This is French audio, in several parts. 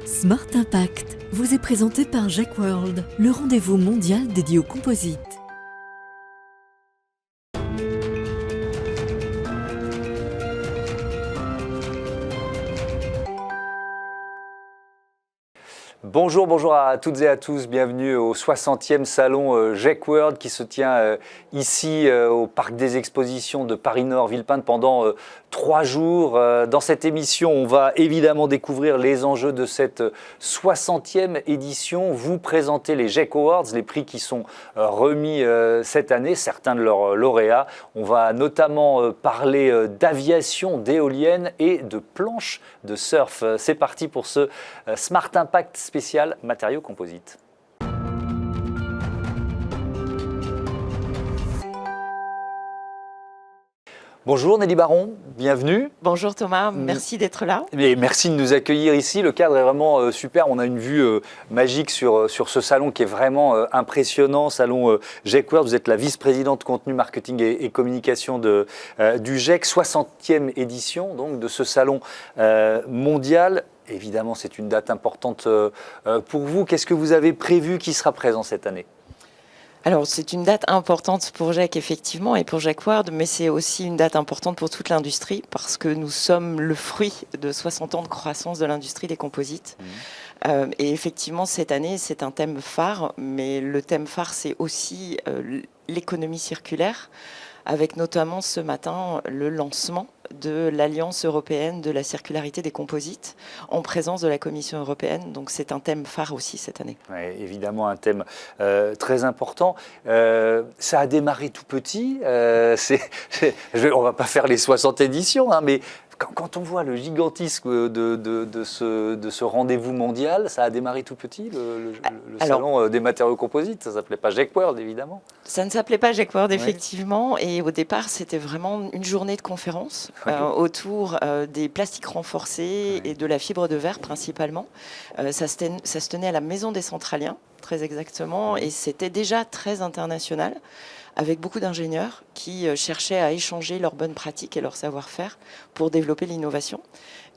Smart Impact vous est présenté par Jacques World, le rendez-vous mondial dédié aux composites. Bonjour à toutes et à tous, bienvenue au 60e salon Jacques World qui se tient ici au Parc des Expositions de Paris-Nord, Villepinte pendant 3 jours. Dans cette émission, on va évidemment découvrir les enjeux de cette 60e édition, vous présenter les Jacques Awards, les prix qui sont remis cette année, certains de leurs lauréats. On va notamment parler d'aviation, d'éoliennes et de planches de surf. C'est parti pour ce Smart Impact spécial matériaux composites. Bonjour Nelly Baron, bienvenue. Bonjour Thomas, merci d'être là. Et merci de nous accueillir ici, le cadre est vraiment super, on a une vue magique sur ce salon qui est vraiment impressionnant, salon Jacques World. Vous êtes la vice-présidente contenu, marketing et communication du GEC, 60e édition donc, de ce salon mondial. Évidemment, c'est une date importante pour vous. Qu'est-ce que vous avez prévu qui sera présent cette année ? Alors, c'est une date importante pour GEC, effectivement, et pour Jacques World, mais c'est aussi une date importante pour toute l'industrie, parce que nous sommes le fruit de 60 ans de croissance de l'industrie des composites. Et effectivement, cette année, c'est un thème phare, mais le thème phare, c'est aussi l'économie circulaire, avec notamment ce matin le lancement de l'Alliance européenne de la circularité des composites en présence de la Commission européenne. Donc c'est un thème phare aussi cette année. Oui, évidemment un thème très important. Ça a démarré tout petit. On ne va pas faire les 60 éditions, hein, mais quand on voit le gigantisme de ce rendez-vous mondial, ça a démarré tout petit, le salon des matériaux composites. Ça ne s'appelait pas Jacques World, évidemment. Ça ne s'appelait pas Jacques World, effectivement. Oui. Et au départ, c'était vraiment une journée de conférence autour des plastiques renforcés et de la fibre de verre, principalement. Ça se tenait à la Maison des Centraliens, très exactement. Et c'était déjà très international, avec beaucoup d'ingénieurs qui cherchaient à échanger leurs bonnes pratiques et leur savoir-faire pour développer l'innovation.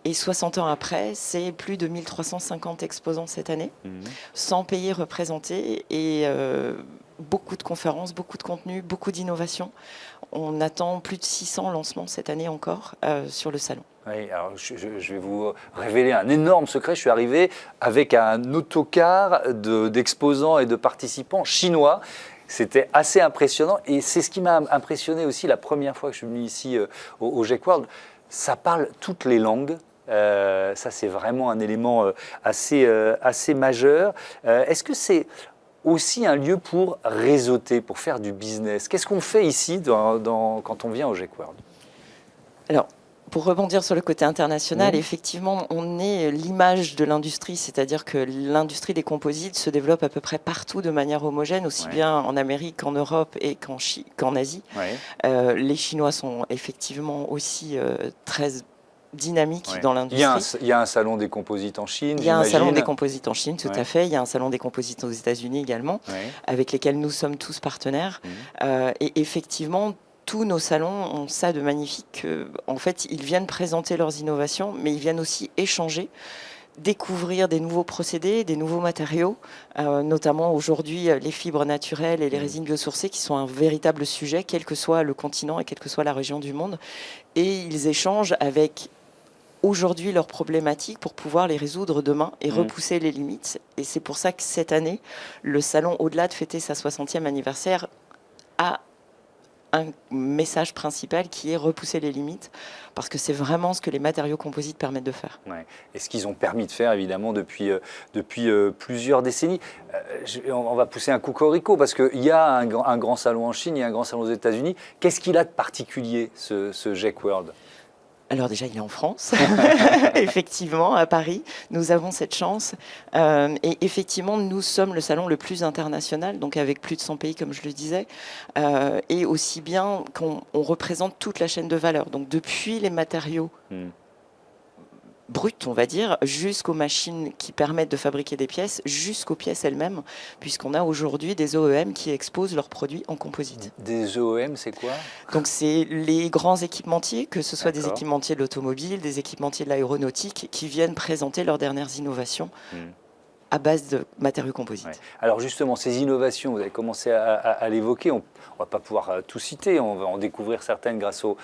Et 60 ans après, c'est plus de 1350 exposants cette année, 100 pays représentés et beaucoup de conférences, beaucoup de contenu, beaucoup d'innovation. On attend plus de 600 lancements cette année encore sur le salon. Oui, alors je vais vous révéler un énorme secret. Je suis arrivé avec un autocar d'exposants et de participants chinois. C'était assez impressionnant et c'est ce qui m'a impressionné aussi la première fois que je suis venu ici au Jacques World. Ça parle toutes les langues. Ça, c'est vraiment un élément assez majeur. Est-ce que c'est aussi un lieu pour réseauter, pour faire du business? Qu'est-ce qu'on fait ici quand on vient au Jacques World? Alors, pour rebondir sur le côté international, effectivement, on est l'image de l'industrie, c'est-à-dire que l'industrie des composites se développe à peu près partout de manière homogène, aussi bien en Amérique qu'en Europe et qu'en Asie. Les Chinois sont effectivement aussi très dynamique dans l'industrie. Il y a un salon des composites en Chine, Il y a un salon des composites en Chine, tout à fait. Il y a un salon des composites aux États-Unis également, avec lesquels nous sommes tous partenaires. Et effectivement, tous nos salons ont ça de magnifique. En fait, ils viennent présenter leurs innovations, mais ils viennent aussi échanger, découvrir des nouveaux procédés, des nouveaux matériaux, notamment aujourd'hui les fibres naturelles et les résines biosourcées qui sont un véritable sujet, quel que soit le continent et quelle que soit la région du monde. Et ils échangent avec aujourd'hui leurs problématiques pour pouvoir les résoudre demain et repousser les limites. Et c'est pour ça que cette année, le salon, au-delà de fêter sa 60e anniversaire, a un message principal qui est repousser les limites, parce que c'est vraiment ce que les matériaux composites permettent de faire. Et ce qu'ils ont permis de faire, évidemment, depuis plusieurs décennies. On va pousser un cocorico, parce qu'il y a un grand salon en Chine, il y a un grand salon aux États-Unis. Qu'est-ce qu'il a de particulier, ce Jacques World ? Alors déjà, il est en France, effectivement, à Paris. Nous avons cette chance. Et effectivement, nous sommes le salon le plus international, donc avec plus de 100 pays, comme je le disais. Et aussi bien qu'on représente toute la chaîne de valeur. Donc depuis les matériaux brutes, on va dire, jusqu'aux machines qui permettent de fabriquer des pièces, jusqu'aux pièces elles-mêmes, puisqu'on a aujourd'hui des OEM qui exposent leurs produits en composite. Des OEM, c'est quoi? Donc c'est les grands équipementiers, que ce soit des équipementiers de l'automobile, des équipementiers de l'aéronautique, qui viennent présenter leurs dernières innovations à base de matériaux composites. Ouais. Alors justement, ces innovations, vous avez commencé à l'évoquer, on ne va pas pouvoir tout citer, on va en découvrir certaines grâce au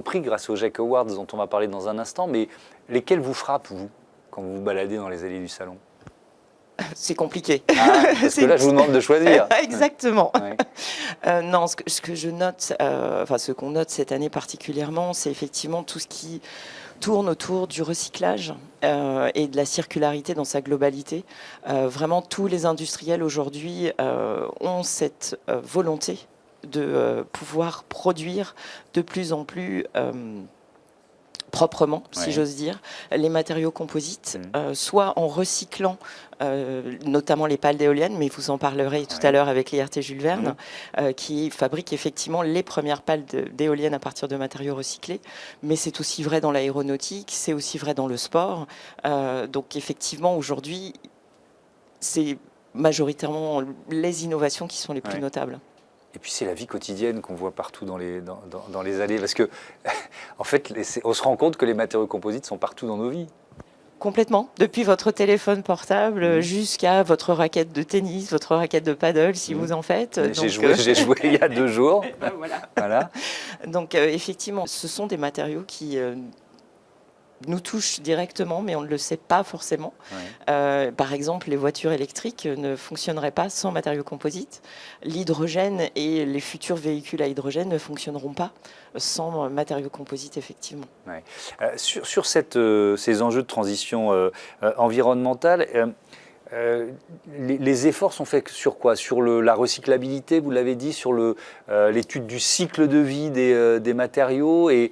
prix, grâce aux JEC Awards dont on va parler dans un instant, mais lesquelles vous frappent, vous, quand vous vous baladez dans les allées du salon? C'est compliqué. Parce que là, je vous demande de choisir. Exactement. Ouais. Non, ce que je note, enfin ce qu'on note cette année particulièrement, c'est effectivement tout ce qui tourne autour du recyclage et de la circularité dans sa globalité. Vraiment, tous les industriels aujourd'hui ont cette volonté de pouvoir produire de plus en plus proprement, si j'ose dire, les matériaux composites, soit en recyclant notamment les pales d'éoliennes, mais vous en parlerez tout à l'heure avec l'IRT Jules Verne, qui fabrique effectivement les premières pales d'éoliennes à partir de matériaux recyclés, mais c'est aussi vrai dans l'aéronautique, c'est aussi vrai dans le sport. Donc effectivement, aujourd'hui, c'est majoritairement les innovations qui sont les plus notables. Et puis c'est la vie quotidienne qu'on voit partout dans les allées, parce que en fait, on se rend compte que les matériaux composites sont partout dans nos vies. Complètement, depuis votre téléphone portable jusqu'à votre raquette de tennis, votre raquette de paddle, si vous en faites. J'ai joué il y a 2 jours. Voilà. Donc effectivement, ce sont des matériaux qui nous touchent directement, mais on ne le sait pas forcément. Par exemple, les voitures électriques ne fonctionneraient pas sans matériaux composites. L'hydrogène et les futurs véhicules à hydrogène ne fonctionneront pas sans matériaux composites, effectivement. Sur ces enjeux de transition environnementale, les efforts sont faits sur quoi? Sur la recyclabilité, vous l'avez dit, sur l'étude du cycle de vie des matériaux et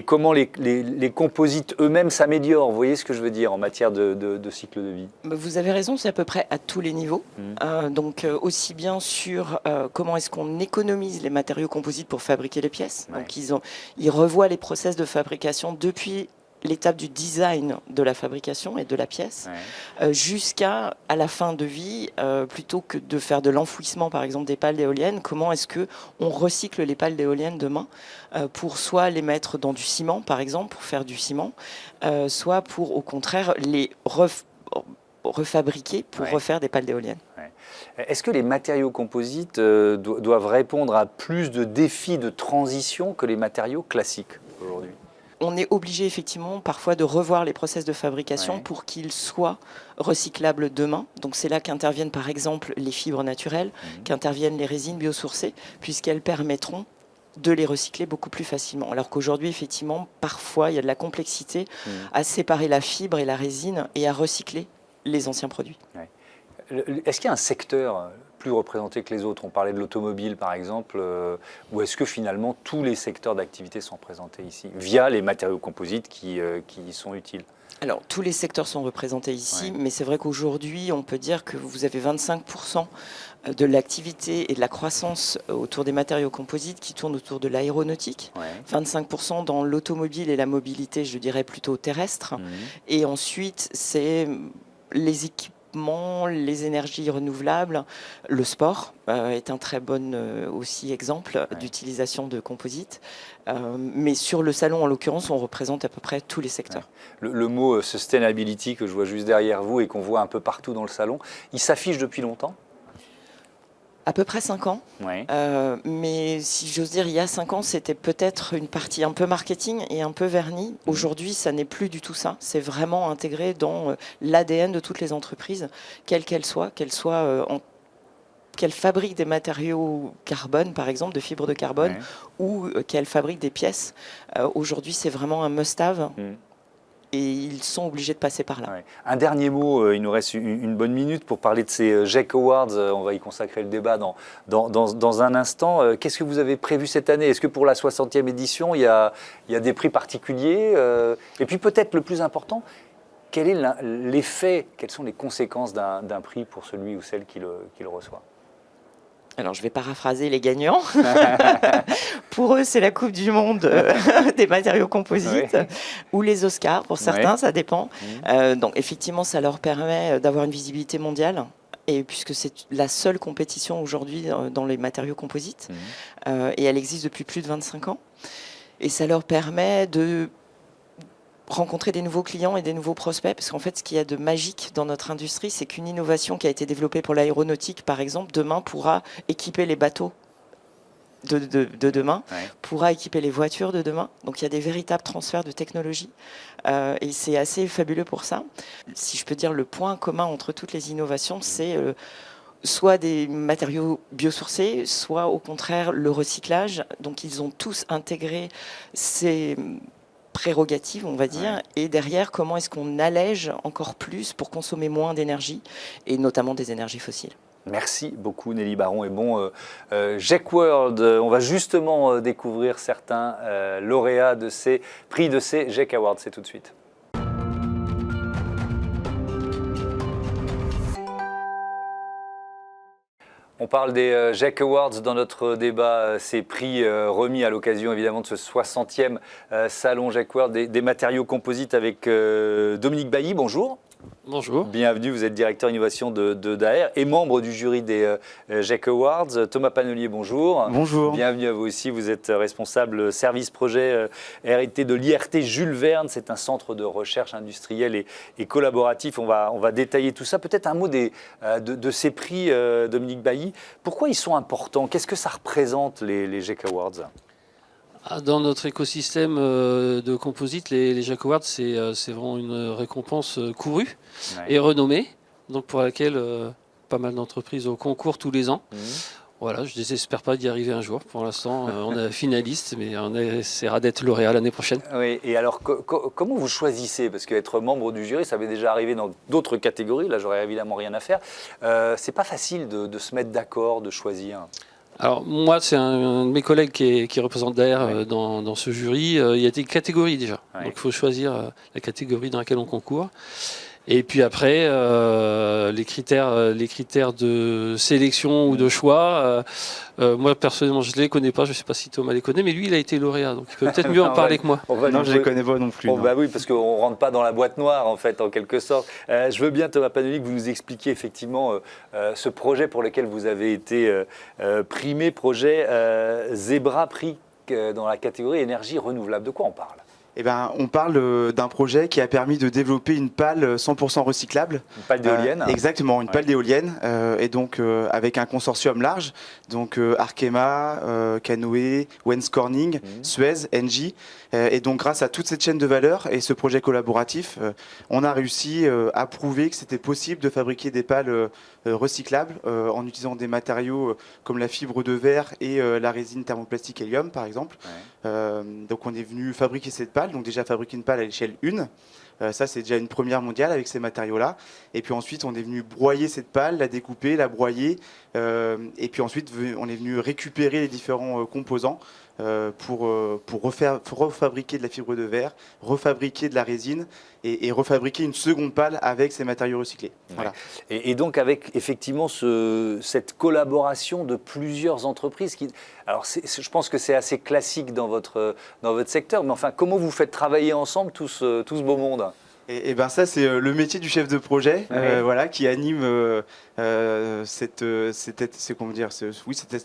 comment les composites eux-mêmes s'améliorent. Vous voyez ce que je veux dire en matière de cycle de vie? Vous avez raison, c'est à peu près à tous les niveaux. Donc aussi bien sur comment est-ce qu'on économise les matériaux composites pour fabriquer les pièces. Donc ils revoient les process de fabrication depuis l'étape du design de la fabrication et de la pièce, jusqu'à la fin de vie, plutôt que de faire de l'enfouissement, par exemple, des pales d'éoliennes, comment est-ce qu'on recycle les pales d'éoliennes demain pour soit les mettre dans du ciment, par exemple, pour faire du ciment, soit pour, au contraire, les refabriquer pour refaire des pales d'éoliennes. Est-ce que les matériaux composites doivent répondre à plus de défis de transition que les matériaux classiques aujourd'hui? On est obligé effectivement parfois de revoir les process de fabrication pour qu'ils soient recyclables demain. Donc c'est là qu'interviennent par exemple les fibres naturelles, qu'interviennent les résines biosourcées, puisqu'elles permettront de les recycler beaucoup plus facilement. Alors qu'aujourd'hui, effectivement, parfois, il y a de la complexité à séparer la fibre et la résine et à recycler les anciens produits. Est-ce qu'il y a un secteur plus représenté que les autres? On parlait de l'automobile par exemple, ou est-ce que finalement tous les secteurs d'activité sont représentés ici via les matériaux composites qui sont utiles? Alors tous les secteurs sont représentés ici, mais c'est vrai qu'aujourd'hui on peut dire que vous avez 25% de l'activité et de la croissance autour des matériaux composites qui tournent autour de l'aéronautique, 25% dans l'automobile et la mobilité, je dirais plutôt terrestre, et ensuite c'est les équipements, les énergies renouvelables, le sport est un très bon aussi exemple d'utilisation de composites. Mais sur le salon, en l'occurrence, on représente à peu près tous les secteurs. Le mot sustainability que je vois juste derrière vous et qu'on voit un peu partout dans le salon, il s'affiche depuis longtemps? À peu près 5 ans, mais si j'ose dire, il y a 5 ans, c'était peut-être une partie un peu marketing et un peu vernis. Aujourd'hui, ça n'est plus du tout ça. C'est vraiment intégré dans l'ADN de toutes les entreprises, quelles qu'elles soient, qu'elles fabriquent des matériaux carbone, par exemple, de fibres de carbone, ou qu'elles fabriquent des pièces. Aujourd'hui, c'est vraiment un must-have. Et ils sont obligés de passer par là. Un dernier mot, il nous reste une bonne minute pour parler de ces JEC Awards. On va y consacrer le débat dans un instant. Qu'est-ce que vous avez prévu cette année? Est-ce que pour la 60e édition, il y a des prix particuliers? Et puis peut-être le plus important, quel est l'effet, quelles sont les conséquences d'un prix pour celui ou celle qui le reçoit? Alors, je vais paraphraser les gagnants. pour eux, c'est la Coupe du Monde des matériaux composites, ou les Oscars, pour certains, ça dépend. Donc effectivement, ça leur permet d'avoir une visibilité mondiale. Et puisque c'est la seule compétition aujourd'hui dans les matériaux composites, et elle existe depuis plus de 25 ans. Et ça leur permet de rencontrer des nouveaux clients et des nouveaux prospects, parce qu'en fait, ce qu'il y a de magique dans notre industrie, c'est qu'une innovation qui a été développée pour l'aéronautique, par exemple, demain pourra équiper les bateaux de demain, pourra équiper les voitures de demain. Donc il y a des véritables transferts de technologie et c'est assez fabuleux pour ça. Si je peux dire, le point commun entre toutes les innovations, c'est soit des matériaux biosourcés, soit au contraire le recyclage. Donc ils ont tous intégré ces prérogatives, on va dire, et derrière, comment est-ce qu'on allège encore plus pour consommer moins d'énergie, et notamment des énergies fossiles. Merci beaucoup Nelly Baron et bon GEC World, on va justement découvrir certains lauréats de ces prix de ces GEC Awards, c'est tout de suite. On parle des GEC Awards dans notre débat, ces prix remis à l'occasion évidemment de ce 60e salon GEC World des matériaux composites avec Dominique Bailly, bonjour. Bonjour. Bienvenue, vous êtes directeur innovation de Daher et membre du jury des GEC Awards. Thomas Panelier, bonjour. Bonjour. Bienvenue à vous aussi, vous êtes responsable service projet R&T de l'IRT Jules Verne. C'est un centre de recherche industrielle et collaboratif. On va détailler tout ça. Peut-être un mot de ces prix, Dominique Bailly. Pourquoi ils sont importants? Qu'est-ce que ça représente les GEC Awards? Dans notre écosystème de composites, les GEC Awards, c'est vraiment une récompense courue et renommée, donc pour laquelle pas mal d'entreprises concourent tous les ans. Voilà, je ne désespère pas d'y arriver un jour. Pour l'instant, on est finaliste, mais on essaiera d'être lauréat l'année prochaine. Oui, et alors, comment vous choisissez? Parce qu'être membre du jury, ça m'est déjà arrivé dans d'autres catégories. Là, j'aurais évidemment rien à faire. C'est pas facile de se mettre d'accord, de choisir. Alors moi, c'est un de mes collègues qui représente Daher dans ce jury. Il y a des catégories déjà. Donc il faut choisir la catégorie dans laquelle on concourt. Et puis après, les critères de sélection ou de choix, moi personnellement je ne les connais pas, je ne sais pas si Thomas les connaît, mais lui il a été lauréat, donc il peut peut-être mieux en parler que moi. Non, je ne les connais pas non plus. Bah oui, parce qu'on ne rentre pas dans la boîte noire en fait, en quelque sorte. Je veux bien, Thomas Panelier, que vous nous expliquiez effectivement ce projet pour lequel vous avez été primé, projet Zebra, prix dans la catégorie énergie renouvelable. De quoi on parle? Eh ben, on parle d'un projet qui a permis de développer une pale 100% recyclable. Une pale d'éolienne. Exactement, une pale d'éolienne. Et donc, avec un consortium large, donc Arkema, Canoë, Owens Corning, Suez, Engie. Et donc, grâce à toute cette chaîne de valeur et ce projet collaboratif, on a réussi à prouver que c'était possible de fabriquer des pales recyclables en utilisant des matériaux comme la fibre de verre et la résine thermoplastique hélium, par exemple. Donc, on est venu fabriquer cette pale. Donc déjà fabriquer une pale à l'échelle 1, ça c'est déjà une première mondiale avec ces matériaux-là. Et puis ensuite on est venu broyer cette pale, la découper, la broyer, et puis ensuite on est venu récupérer les différents composants pour refabriquer de la fibre de verre, refabriquer de la résine et refabriquer une seconde pale avec ces matériaux recyclés. Voilà. Et donc avec effectivement cette collaboration de plusieurs entreprises qui... Alors je pense que c'est assez classique dans votre secteur, mais enfin comment vous faites travailler ensemble tout ce beau monde? Et ben ça c'est le métier du chef de projet, voilà, qui anime cet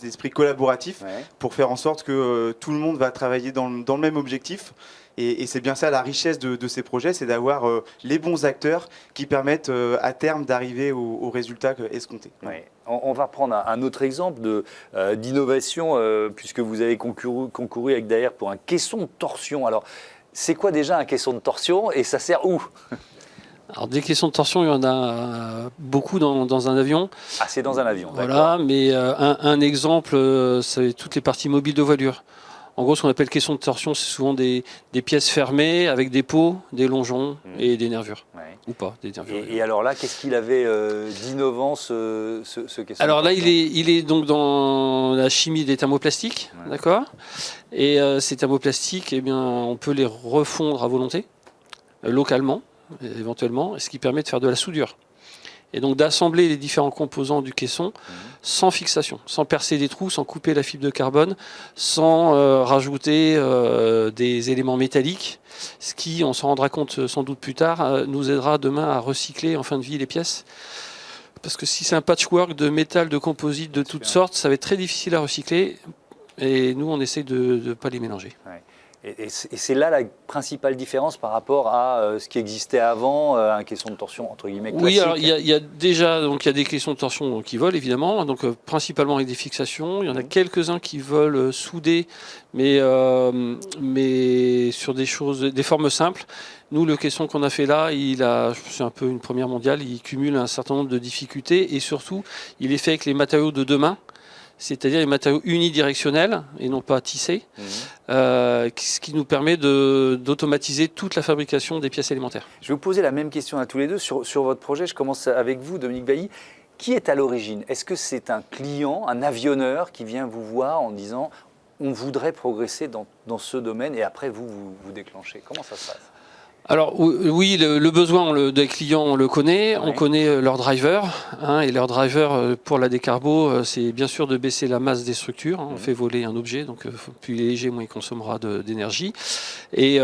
esprit collaboratif pour faire en sorte que tout le monde va travailler dans le même objectif. Et c'est bien ça la richesse de ces projets, c'est d'avoir les bons acteurs qui permettent à terme d'arriver au résultat escompté. Ouais. On va prendre un autre exemple d'innovation, puisque vous avez concouru avec Daher pour un caisson de torsion. Alors, c'est quoi déjà un caisson de torsion et ça sert où? Alors des caissons de torsion, il y en a beaucoup dans un avion. Ah, c'est dans un avion, voilà, mais un exemple, c'est toutes les parties mobiles de voilure. En gros, ce qu'on appelle caisson de torsion, c'est souvent des pièces fermées avec des pots, des longeons et des nervures. Ou pas, des nervures. Et alors là, qu'est-ce qu'il avait d'innovant ce caisson? Alors là, il est donc dans la chimie des thermoplastiques, d'accord. Et ces thermoplastiques, eh bien, on peut les refondre à volonté, localement, éventuellement, ce qui permet de faire de la soudure. et donc d'assembler les différents composants du caisson sans fixation, sans percer des trous, sans couper la fibre de carbone, sans rajouter des éléments métalliques, ce qui, on s'en rendra compte sans doute plus tard, nous aidera demain à recycler en fin de vie les pièces. Parce que si c'est un patchwork de métal, de composite, de toutes sortes, ça va être très difficile à recycler. Et nous, on essaie de ne pas les mélanger. Ouais. Et c'est là la principale différence par rapport à ce qui existait avant, un caisson de torsion entre guillemets classique. Oui, alors il y a déjà il y a des caissons de torsion qui volent évidemment, donc principalement avec des fixations. Il y en a quelques-uns qui volent soudés, mais sur des formes simples. Nous, le caisson qu'on a fait là, c'est un peu une première mondiale. Il cumule un certain nombre de difficultés et surtout, il est fait avec les matériaux de demain. C'est-à-dire les matériaux unidirectionnels et non pas tissés, ce qui nous permet d'automatiser toute la fabrication des pièces élémentaires. Je vais vous poser la même question à tous les deux sur votre projet. Je commence avec vous, Dominique Bailly. Qui est à l'origine? Est-ce que c'est un client, un avionneur qui vient vous voir en disant « on voudrait progresser dans ce domaine » et après vous déclenchez? Comment ça se passe? Alors oui, le besoin des clients, on le connaît. On connaît leur driver. Et leur driver pour la décarbo, c'est bien sûr de baisser la masse des structures. On fait voler un objet, donc plus il est léger, moins il consommera d'énergie. Et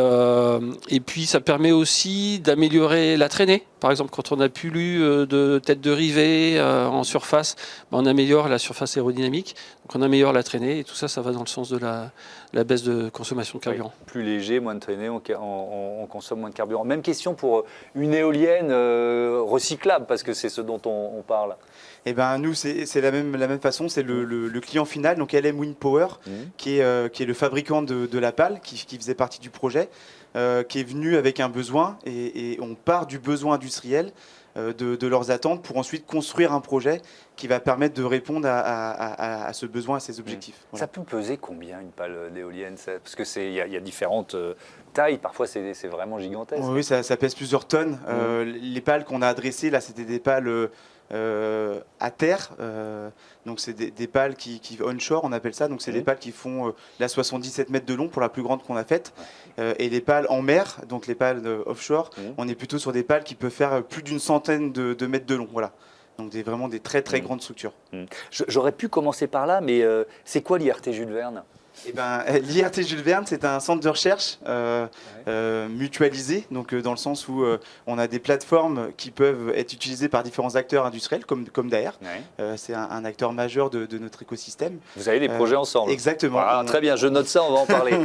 puis ça permet aussi d'améliorer la traînée. Par exemple, quand on n'a plus de tête de rivet en surface, on améliore la surface aérodynamique. Donc on améliore la traînée et tout ça, ça va dans le sens de la baisse de consommation de carburant. Oui, plus léger, moins de traînée, on consomme moins de carburant. Même question pour une éolienne recyclable, parce que c'est ce dont on parle. Eh ben, nous, c'est la même façon. C'est le client final, donc LM Wind Power, qui est le fabricant de la pale, qui faisait partie du projet, qui est venu avec un besoin, et on part du besoin industriel de leurs attentes pour ensuite construire un projet qui va permettre de répondre à ce besoin, à ces objectifs. Voilà. Ça peut peser combien une pale d'éolienne? Parce qu'il y a différentes tailles, parfois c'est vraiment gigantesque. Oui, ça pèse plusieurs tonnes. Les pales qu'on a adressées, là, c'était des pales à terre, donc c'est des pales qui onshore, on appelle ça, donc c'est des pales qui font 77 mètres de long pour la plus grande qu'on a faite, et les pales en mer, donc les pales offshore, on est plutôt sur des pales qui peuvent faire plus d'une centaine de mètres de long, voilà. Donc vraiment des très très grandes structures. J'aurais pu commencer par là, mais c'est quoi l'IRT Jules Verne? Eh ben, l'IRT Jules Verne, c'est un centre de recherche mutualisé, donc dans le sens où on a des plateformes qui peuvent être utilisées par différents acteurs industriels, comme Daher. C'est un acteur majeur de notre écosystème. Vous avez des projets ensemble? Exactement. Ah, très bien, je note ça, on va en parler.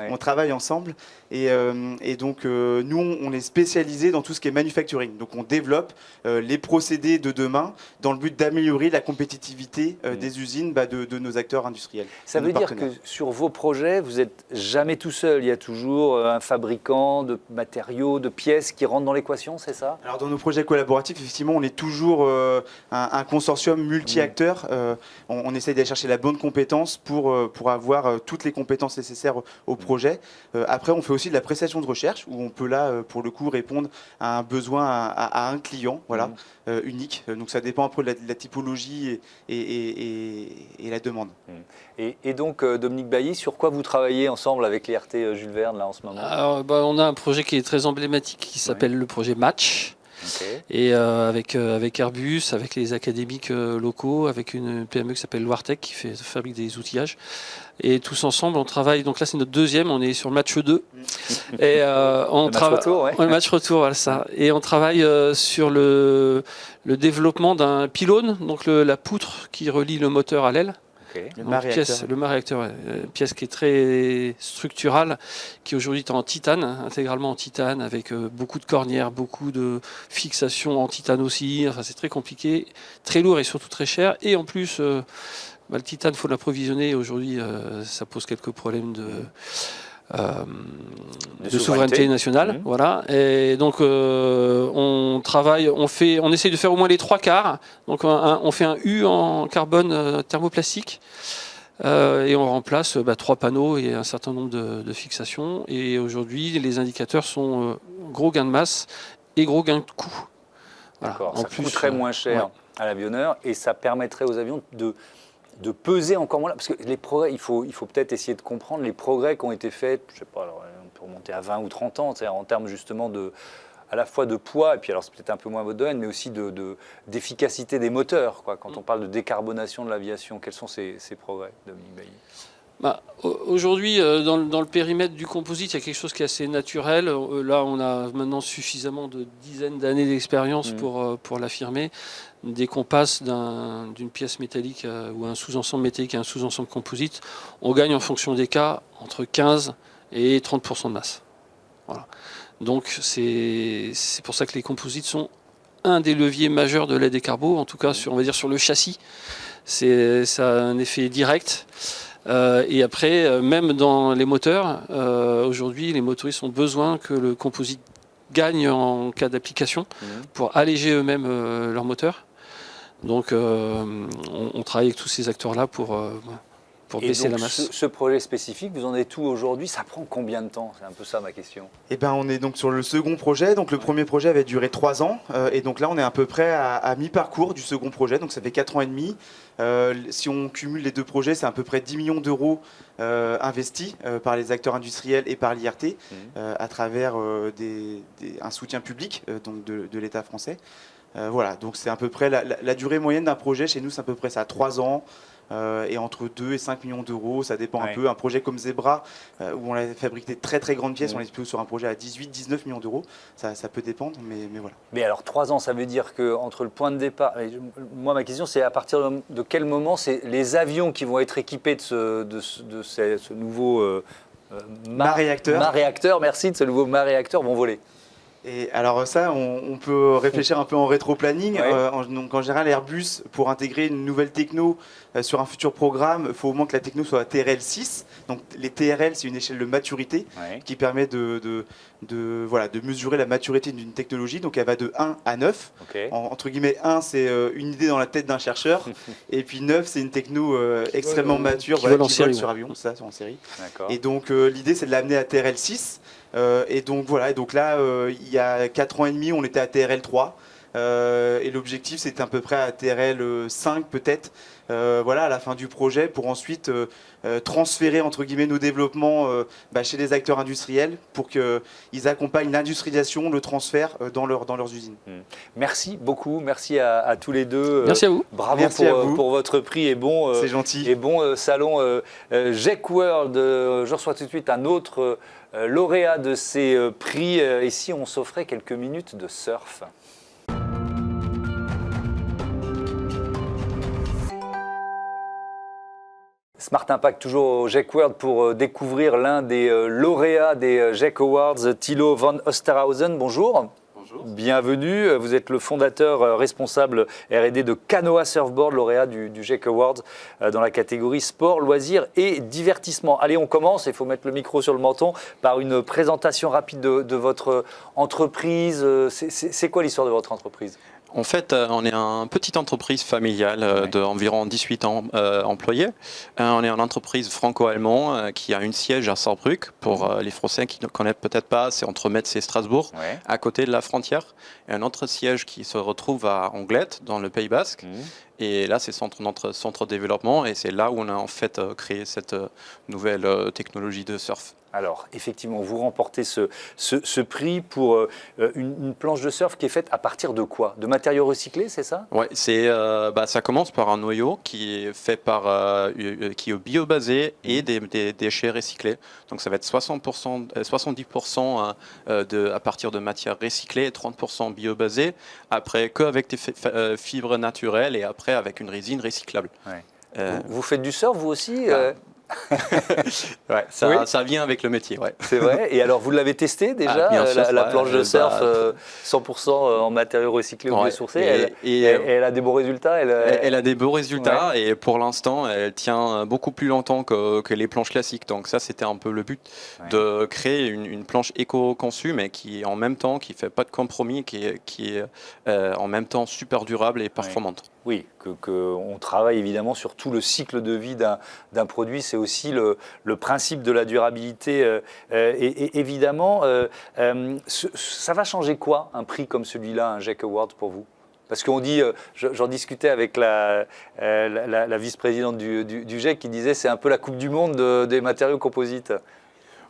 On travaille ensemble et donc nous, on est spécialisé dans tout ce qui est manufacturing. Donc on développe les procédés de demain dans le but d'améliorer la compétitivité des usines de nos acteurs industriels. Ça veut dire que sur vos projets, vous n'êtes jamais tout seul. Il y a toujours un fabricant de matériaux, de pièces qui rentrent dans l'équation, c'est ça? Alors dans nos projets collaboratifs, effectivement, on est toujours un consortium multi-acteurs. On essaye d'aller chercher la bonne compétence pour avoir toutes les compétences nécessaires au projet. Après, on fait aussi de la prestation de recherche où on peut là, pour le coup, répondre à un besoin à un client, voilà, unique. Donc ça dépend un peu de la typologie et la demande. Et donc, Dominique Bailly, sur quoi vous travaillez ensemble avec l'IRT Jules Verne là, en ce moment? Alors, on a un projet qui est très emblématique qui s'appelle le projet Match. Et avec Airbus, avec les académiques locaux, avec une PME qui s'appelle Loirtech qui fabrique des outillages. Et tous ensemble, on travaille. Donc là, c'est notre deuxième. On est sur le match 2. Et on match retour, le match retour, voilà ça. Et on travaille sur le développement d'un pylône, donc la poutre qui relie le moteur à l'aile. Le mât-réacteur. Pièce qui est très structurale, qui aujourd'hui est en titane, intégralement en titane, avec beaucoup de cornières, beaucoup de fixations en titane aussi. Enfin, c'est très compliqué, très lourd et surtout très cher. Et en plus, le titane, il faut l'approvisionner. Aujourd'hui, ça pose quelques problèmes de souveraineté nationale, voilà. Et donc on travaille, on essaye de faire au moins les 3/4. Donc on fait un U en carbone thermoplastique et on remplace 3 panneaux et un certain nombre de fixations. Et aujourd'hui, les indicateurs sont gros gain de masse et gros gain de coût. Voilà. D'accord. Ça coûterait moins cher à l'avionneur et ça permettrait aux avions de peser encore moins. Parce que les progrès, il faut peut-être essayer de comprendre les progrès qui ont été faits, je sais pas, alors, on peut remonter à 20 ou 30 ans, en termes justement à la fois de poids, et puis alors c'est peut-être un peu moins votre domaine, mais aussi d'efficacité des moteurs, quoi, quand on parle de décarbonation de l'aviation. Quels sont ces progrès, Dominique Bailly? Aujourd'hui, dans le périmètre du composite, il y a quelque chose qui est assez naturel. Là, on a maintenant suffisamment de dizaines d'années d'expérience pour l'affirmer. Dès qu'on passe d'une pièce métallique ou un sous-ensemble métallique à un sous-ensemble composite, on gagne en fonction des cas entre 15 et 30% de masse. Voilà. Donc c'est pour ça que les composites sont un des leviers majeurs de la décarbo, en tout cas on va dire sur le châssis. Ça a un effet direct. Et après, même dans les moteurs, aujourd'hui, les motoristes ont besoin que le composite gagne en cas d'application pour alléger eux-mêmes leur moteur. Donc, on travaille avec tous ces acteurs-là pour baisser la masse. Ce projet spécifique, vous en êtes où aujourd'hui? Ça prend combien de temps? C'est un peu ça ma question. On est donc sur le second projet. Donc le premier projet avait duré 3 ans. Et donc là, on est à peu près à mi-parcours du second projet. Donc ça fait 4 ans et demi. Si on cumule les deux projets, c'est à peu près 10 millions d'euros investis par les acteurs industriels et par l'IRT à travers un soutien public donc de l'État français. Voilà, donc c'est à peu près la durée moyenne d'un projet. Chez nous, c'est à peu près ça, 3 ans. Et entre 2 et 5 millions d'euros, ça dépend un peu. Un projet comme Zebra, où on a fabriqué de très très grandes pièces, on est plutôt sur un projet à 18-19 millions d'euros. Ça peut dépendre, mais voilà. Mais alors 3 ans, ça veut dire qu'entre le point de départ, moi ma question c'est à partir de quel moment c'est les avions qui vont être équipés de ce nouveau mât-réacteur, merci, de ce nouveau mât-réacteur vont voler? Et alors ça, on peut réfléchir un peu en rétro-planning. Donc en général, Airbus, pour intégrer une nouvelle techno sur un futur programme, il faut au moins que la techno soit à TRL 6. Donc les TRL, c'est une échelle de maturité qui permet de mesurer la maturité d'une technologie. Donc elle va de 1 à 9. Entre guillemets, 1, c'est une idée dans la tête d'un chercheur. Et puis 9, c'est une techno extrêmement mature qui vole sur avion, ça, en série. Et donc l'idée, c'est de l'amener à TRL 6. Et donc voilà, là, il y a 4 ans et demi, on était à TRL 3. Et l'objectif, c'était à peu près à TRL 5 peut-être, à la fin du projet, pour ensuite transférer entre guillemets nos développements chez les acteurs industriels pour qu'ils accompagnent l'industrialisation, le transfert dans leurs usines. Merci beaucoup, merci à tous les deux. Merci à vous. Bravo pour votre prix et bon, c'est gentil. Et bon salon GEC World. Je reçois tout de suite un autre lauréat de ces prix. Et si on s'offrait quelques minutes de surf? Smart Impact, toujours au GEC World pour découvrir l'un des lauréats des GEC Awards, Thilo van Osterhausen. Bonjour. Bonjour. Bienvenue. Vous êtes le fondateur responsable R&D de Canoa Surfboard, lauréat du GEC Awards dans la catégorie sport, loisirs et divertissement. Allez, on commence. Il faut mettre le micro sur le menton par une présentation rapide de votre entreprise. C'est quoi l'histoire de votre entreprise ? En fait, on est une petite entreprise familiale d'environ 18 employés. On est une entreprise franco-allemande qui a un siège à Saarbrück. Pour les Français qui ne connaissent peut-être pas, c'est entre Metz et Strasbourg, à côté de la frontière. Et un autre siège qui se retrouve à Anglet, dans le Pays Basque. Et là, c'est notre centre de développement et c'est là où on a en fait créé cette nouvelle technologie de surf. Alors, effectivement, vous remportez ce prix pour une planche de surf qui est faite à partir de quoi? De matériaux recyclés, c'est ça? Oui, ça commence par un noyau qui est fait qui est bio-basé et des déchets recyclés. Donc ça va être 70% à partir de matières recyclées et 30% bio-basé. Après, qu'avec des fibres naturelles et après avec une résine recyclable. Vous faiêtes du surf, vous aussi? Ça vient avec le métier. C'est vrai. Et alors, vous l'avez testé déjà, la planche de surf 100% en matériaux recyclés ou biosourcés et elle a des beaux résultats. Elle a des beaux résultats et pour l'instant, elle tient beaucoup plus longtemps que les planches classiques. Donc ça, c'était un peu le but de créer une planche éco-conçue, mais qui en même temps, qui fait pas de compromis, qui est en même temps super durable et performante. Oui, qu'on travaille évidemment sur tout le cycle de vie d'un produit. C'est aussi le principe de la durabilité. Et évidemment, ça va changer quoi, un prix comme celui-là, un GEC Award pour vous? Parce qu'on dit, j'en discutais avec la vice-présidente du GEC qui disait c'est un peu la Coupe du Monde des matériaux composites.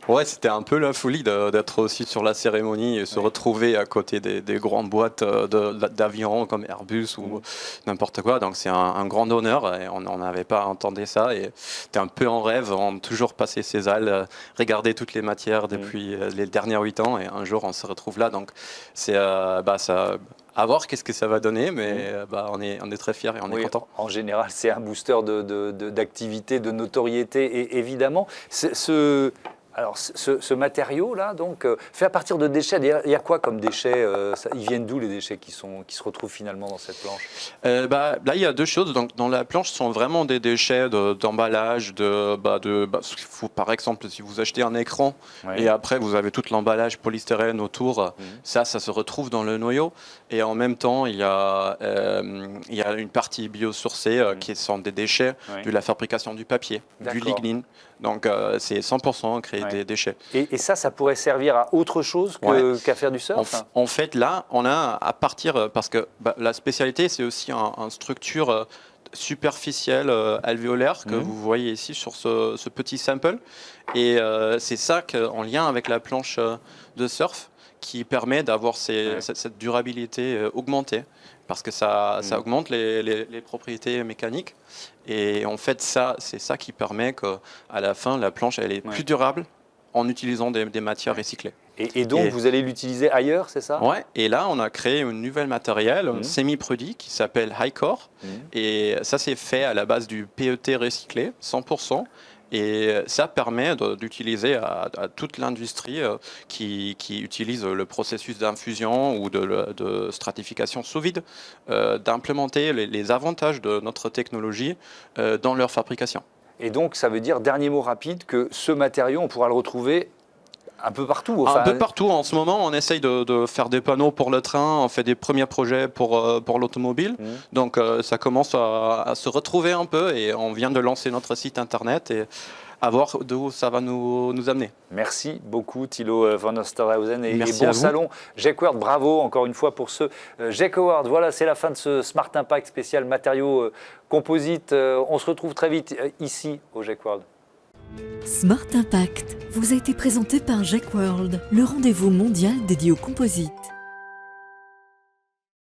Ouais, c'était un peu la folie d'être aussi sur la cérémonie et se retrouver à côté des grandes boîtes d'avions comme Airbus ou n'importe quoi. Donc c'est un grand honneur et on n'avait pas entendu ça. Et c'était un peu en rêve, on a toujours passé ces halles, regarder toutes les matières depuis les derniers 8 ans et un jour on se retrouve là. Donc c'est ça. À voir qu'est-ce que ça va donner, mais on est très fiers et on est content. En général, c'est un booster d'activité, de notoriété, et évidemment. Alors, ce matériau-là, donc, fait à partir de déchets. Il y a quoi comme déchets ils viennent d'où les déchets qui se retrouvent finalement dans cette planche? Là, il y a deux choses. Donc, dans la planche, ce sont vraiment des déchets d'emballage. Par exemple, si vous achetez un écran et après vous avez tout l'emballage polystyrène autour, ça se retrouve dans le noyau. Et en même temps, il y a une partie biosourcée qui sont des déchets de la fabrication du papier, du lignine. Donc, c'est 100% créer des déchets. Et ça pourrait servir à autre chose qu'à faire du surf? En fait, là, on a à partir, parce que la spécialité, c'est aussi une structure superficielle alvéolaire que vous voyez ici sur ce petit sample. Et c'est ça en lien avec la planche de surf qui permet d'avoir cette durabilité augmentée. Parce que ça augmente les propriétés mécaniques. Et en fait, c'est ça qui permet qu'à la fin, la planche elle est plus durable en utilisant des matières recyclées. Et donc, vous allez l'utiliser ailleurs, c'est ça? Ouais, et là, on a créé un nouvel matériel, un semi-produit qui s'appelle Hi-Core. Et ça, c'est fait à la base du PET recyclé, 100%. Et ça permet d'utiliser à toute l'industrie qui utilise le processus d'infusion ou de stratification sous vide, d'implémenter les avantages de notre technologie dans leur fabrication. Et donc, ça veut dire, dernier mot rapide, que ce matériau, on pourra le retrouver un peu partout. Un peu partout. En ce moment, on essaye de faire des panneaux pour le train, on fait des premiers projets pour l'automobile. Donc, ça commence à se retrouver un peu et on vient de lancer notre site internet et à voir d'où ça va nous amener. Merci beaucoup Thilo van Osterhausen et Merci bon salon GEC-World. Bravo encore une fois pour ce GEC Award. Voilà, c'est la fin de ce Smart Impact spécial matériaux composites. On se retrouve très vite ici au GEC-World. Smart Impact vous a été présenté par GEC-World, le rendez-vous mondial dédié aux composites.